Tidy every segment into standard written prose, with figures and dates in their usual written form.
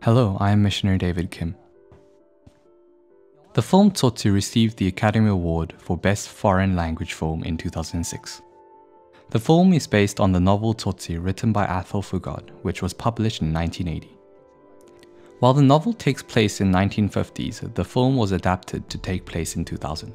Hello, I am Missionary David Kim. The film Tsotsi received the Academy Award for Best Foreign Language Film in 2006. The film is based on the novel Tsotsi written by Athol Fugard, which was published in 1980. While the novel takes place in 1950s, the film was adapted to take place in 2000.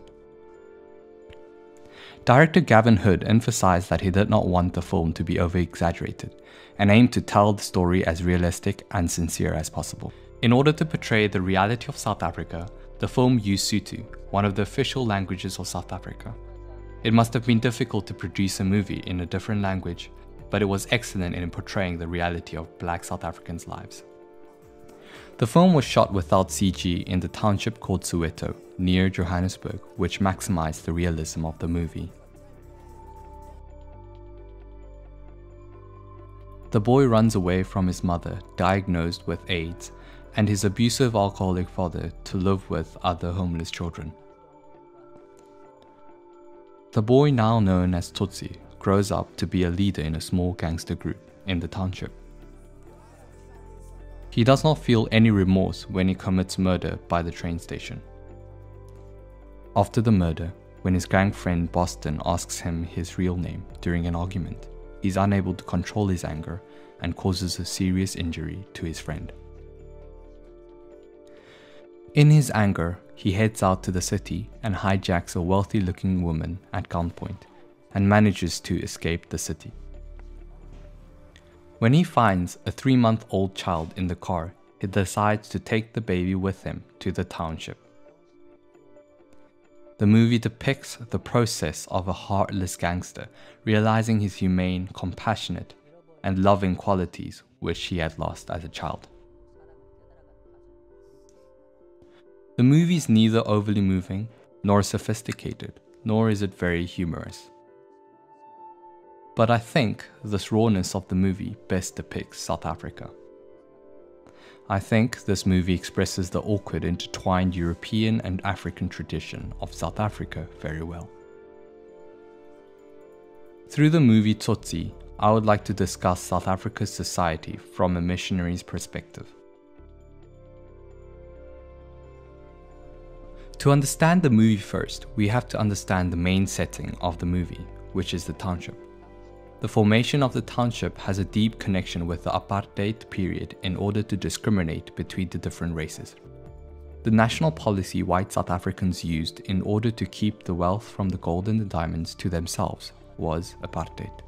Director Gavin Hood emphasized that he did not want the film to be over-exaggerated and aimed to tell the story as realistic and sincere as possible. In order to portray the reality of South Africa, the film used Sotho, one of the official languages of South Africa. It must have been difficult to produce a movie in a different language, but it was excellent in portraying the reality of Black South Africans' lives. The film was shot without CG in the township called Soweto, near Johannesburg, which maximized the realism of the movie. The boy runs away from his mother, diagnosed with AIDS, and his abusive alcoholic father to live with other homeless children. The boy, now known as Tsotsi, grows up to be a leader in a small gangster group in the township. He does not feel any remorse when he commits murder by the train station. After the murder, when his gang friend Boston asks him his real name during an argument, he is unable to control his anger and causes a serious injury to his friend. In his anger, he heads out to the city and hijacks a wealthy-looking woman at gunpoint and manages to escape the city. When he finds a 3-month-old child in the car, he decides to take the baby with him to the township. The movie depicts the process of a heartless gangster realizing his humane, compassionate, and loving qualities which he had lost as a child. The movie is neither overly moving, nor sophisticated, nor is it very humorous. But I think this rawness of the movie best depicts South Africa. I think this movie expresses the awkward intertwined European and African tradition of South Africa very well. Through the movie Tsotsi, I would like to discuss South Africa's society from a missionary's perspective. To understand the movie first, we have to understand the main setting of the movie, which is the township. The formation of the township has a deep connection with the apartheid period in order to discriminate between the different races. The national policy white South Africans used in order to keep the wealth from the gold and the diamonds to themselves was apartheid.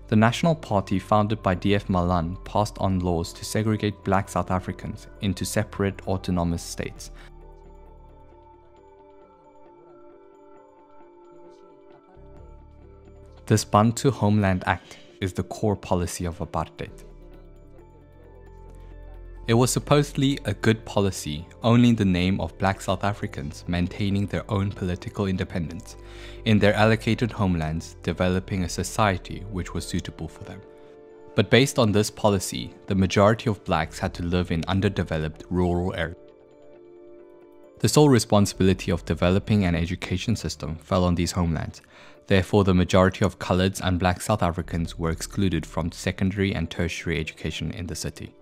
The National Party founded by D.F. Malan passed on laws to segregate black South Africans into separate autonomous states. This Bantu Homeland Act is the core policy of apartheid. It was supposedly a good policy only in the name of black South Africans maintaining their own political independence in their allocated homelands, developing a society which was suitable for them. But based on this policy, the majority of blacks had to live in underdeveloped rural areas. The sole responsibility of developing an education system fell on these homelands. Therefore, the majority of coloureds and black South Africans were excluded from secondary and tertiary education in the city.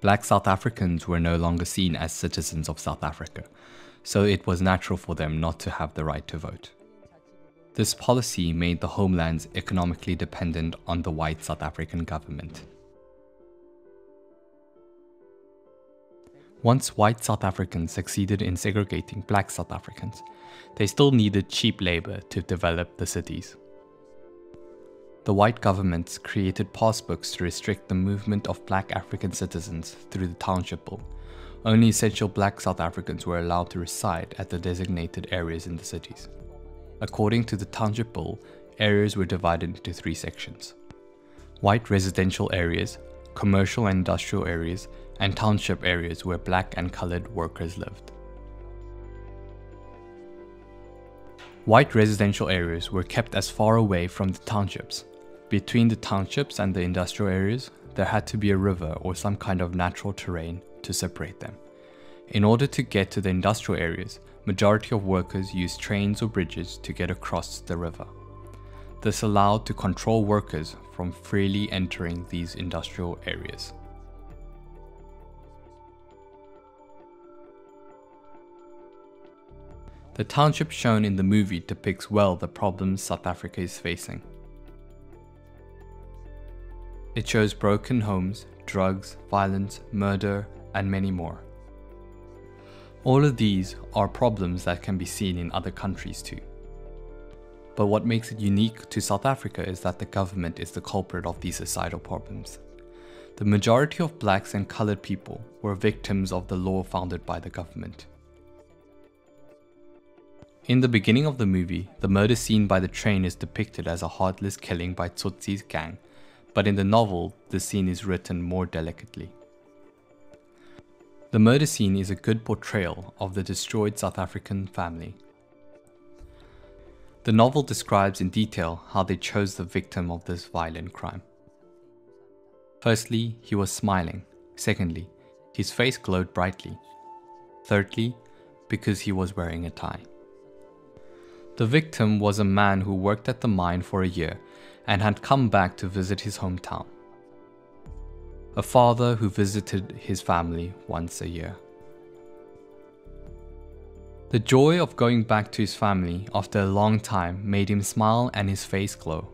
Black South Africans were no longer seen as citizens of South Africa, so it was natural for them not to have the right to vote. This policy made the homelands economically dependent on the white South African government. Once white South Africans succeeded in segregating black South Africans, they still needed cheap labor to develop the cities. The white governments created passbooks to restrict the movement of black African citizens through the Township Bill. Only essential black South Africans were allowed to reside at the designated areas in the cities. According to the Township Bill, areas were divided into 3 sections: white residential areas, commercial and industrial areas, and township areas where black and colored workers lived. White residential areas were kept as far away from the townships. Between the townships and the industrial areas, there had to be a river or some kind of natural terrain to separate them. In order to get to the industrial areas, majority of workers used trains or bridges to get across the river. This allowed to control workers from freely entering these industrial areas. The township shown in the movie depicts well the problems South Africa is facing. It shows broken homes, drugs, violence, murder, and many more. All of these are problems that can be seen in other countries too. But what makes it unique to South Africa is that the government is the culprit of these societal problems. The majority of blacks and colored people were victims of the law founded by the government. In the beginning of the movie, the murder scene by the train is depicted as a heartless killing by Tsotsi's gang, but in the novel, the scene is written more delicately. The murder scene is a good portrayal of the destroyed South African family. The novel describes in detail how they chose the victim of this violent crime. Firstly, he was smiling. Secondly, his face glowed brightly. Thirdly, because he was wearing a tie. The victim was a man who worked at the mine for a year and had come back to visit his hometown. A father who visited his family once a year. The joy of going back to his family after a long time made him smile and his face glow.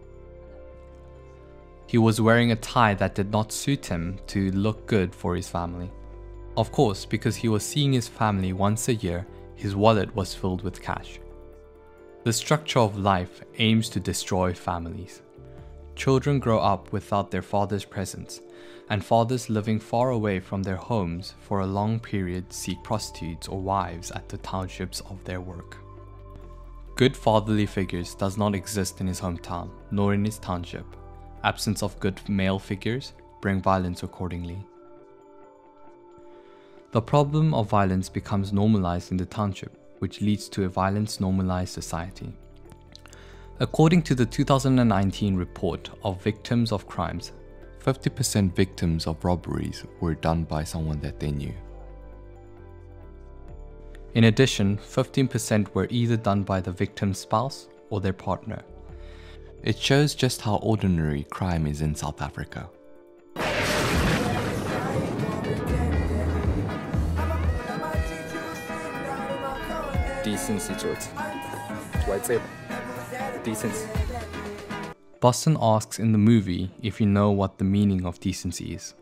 He was wearing a tie that did not suit him to look good for his family. Of course, because he was seeing his family once a year, his wallet was filled with cash. The structure of life aims to destroy families. Children grow up without their father's presence, and fathers living far away from their homes for a long period seek prostitutes or wives at the townships of their work. Good fatherly figures does not exist in his hometown, nor in his township. Absence of good male figures bring violence accordingly. The problem of violence becomes normalized in the township, which leads to a violence-normalized society. According to the 2019 report of victims of crimes, 50% victims of robberies were done by someone that they knew. In addition, 15% were either done by the victim's spouse or their partner. It shows just how ordinary crime is in South Africa. Decency, Tsotsi. White saber. Decency. Boston asks in the movie if you know what the meaning of decency is.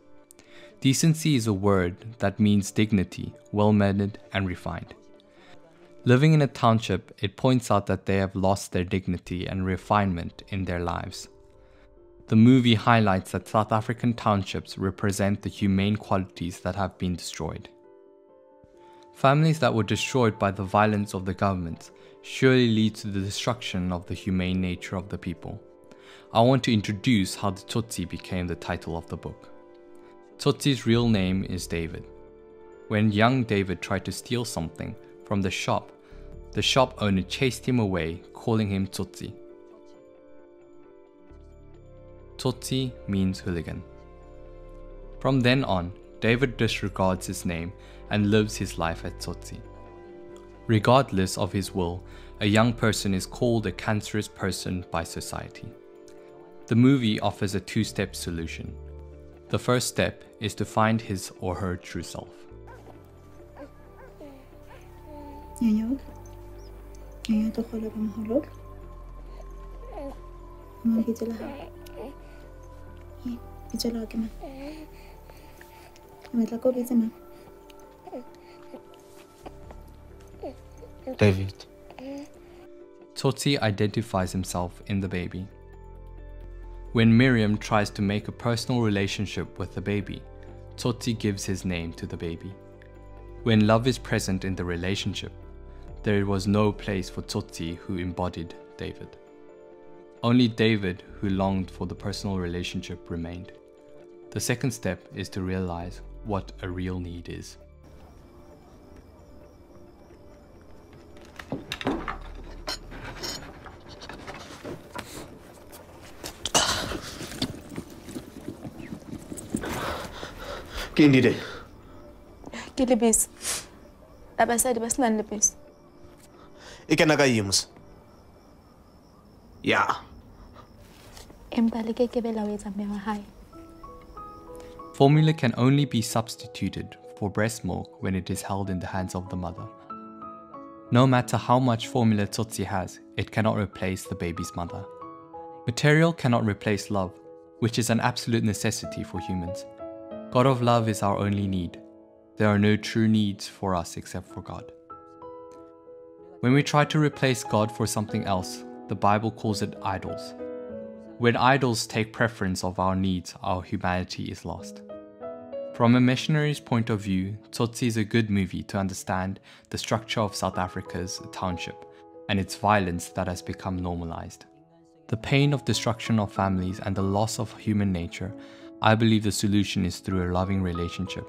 Decency is a word that means dignity, well-mannered and refined. Living in a township, it points out that they have lost their dignity and refinement in their lives. The movie highlights that South African townships represent the humane qualities that have been destroyed. Families that were destroyed by the violence of the government surely lead to the destruction of the humane nature of the people. I want to introduce how the Tsotsi became the title of the book. Tsotsi's real name is David. When young David tried to steal something from the shop owner chased him away, calling him Tsotsi. Tsotsi means hooligan. From then on, David disregards his name and lives his life as Tsotsi. Regardless of his will, a young person is called a cancerous person by society. The movie offers a two-step solution. The first step is to find his or her true self. David. Tsotsi identifies himself in the baby. When Miriam tries to make a personal relationship with the baby, Tsotsi gives his name to the baby. When love is present in the relationship, there was no place for Tsotsi who embodied David. Only David, who longed for the personal relationship, remained. The second step is to realize what a real need is. Ke ndile. Ke lebese. Abasadi ba sena lebese. E kena ka yims. Ya. Empa le ke bela o etsa mme wa hae. Formula can only be substituted for breast milk when it is held in the hands of the mother. No matter how much formula Tsotsi has, it cannot replace the baby's mother. Material cannot replace love, which is an absolute necessity for humans. God of love is our only need. There are no true needs for us except for God. When we try to replace God for something else, the Bible calls it idols. When idols take preference of our needs, our humanity is lost. From a missionary's point of view, Tsotsi is a good movie to understand the structure of South Africa's township and its violence that has become normalized. The pain of destruction of families and the loss of human nature, I believe the solution is through a loving relationship.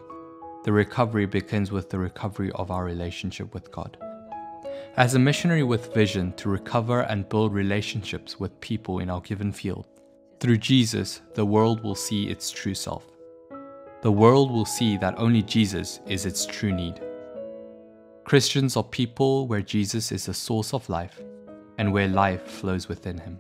The recovery begins with the recovery of our relationship with God. As a missionary with vision to recover and build relationships with people in our given field, through Jesus, the world will see its true self. The world will see that only Jesus is its true need. Christians are people where Jesus is the source of life and where life flows within him.